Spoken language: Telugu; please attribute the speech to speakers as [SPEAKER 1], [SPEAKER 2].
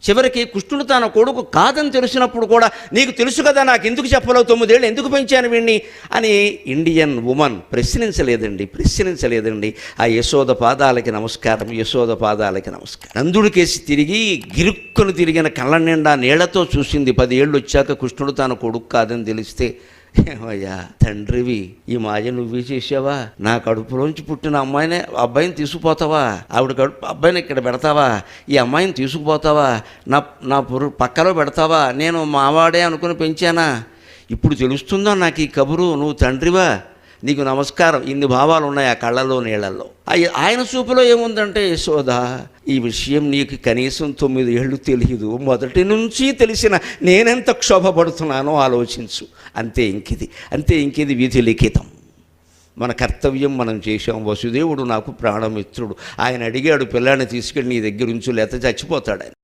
[SPEAKER 1] చివరికి కృష్ణుడు తన కొడుకు కాదని తెలిసినప్పుడు కూడా నీకు తెలుసు కదా నాకు ఎందుకు చెప్పలేవు, 9 ఏళ్ళు ఎందుకు పెంచాను వీడిని అని ఇండియన్ ఉమెన్ ప్రశ్నించలేదండి. ఆ యశోద పాదాలకి నమస్కారం, యశోద పాదాలకి నమస్కారం. నందుడికేసి తిరిగి గిరుక్కును తిరిగిన కళ్ళ నిండా నీళ్లతో చూసింది. 10 ఏళ్ళు వచ్చాక కృష్ణుడు తన కొడుకు కాదని తెలిస్తే, ఏమయ్యా తండ్రివి, ఈ మాయ నువ్వే చేసావా? నా కడుపులోంచి పుట్టిన అబ్బాయిని తీసుకుపోతావా? ఆవిడ కడుపు అబ్బాయిని ఇక్కడ పెడతావా? ఈ అమ్మాయిని తీసుకుపోతావా? నా పక్కలో పెడతావా? నేను మావాడే అనుకుని పెంచానా? ఇప్పుడు తెలుస్తుందో నాకు ఈ కబురు, నువ్వు తండ్రివా, నీకు నమస్కారం. ఇన్ని భావాలు ఉన్నాయి ఆ కళ్ళలో నీళ్లలో. ఆయన చూపులో ఏముందంటే, యశోద ఈ విషయం నీకు కనీసం 9 ఏళ్ళు తెలియదు, మొదటి నుంచి తెలిసిన నేనెంత క్షోభపడుతున్నానో ఆలోచించు. అంతే ఇంకిది విధి లిఖితం. మన కర్తవ్యం మనం చేశాం. వసుదేవుడు నాకు ప్రాణమిత్రుడు. ఆయన అడిగాడు, పిల్లాన్ని తీసుకెళ్ళి నీ దగ్గర ఉంచు, లేకపోతే చచ్చిపోతాడు ఆయన.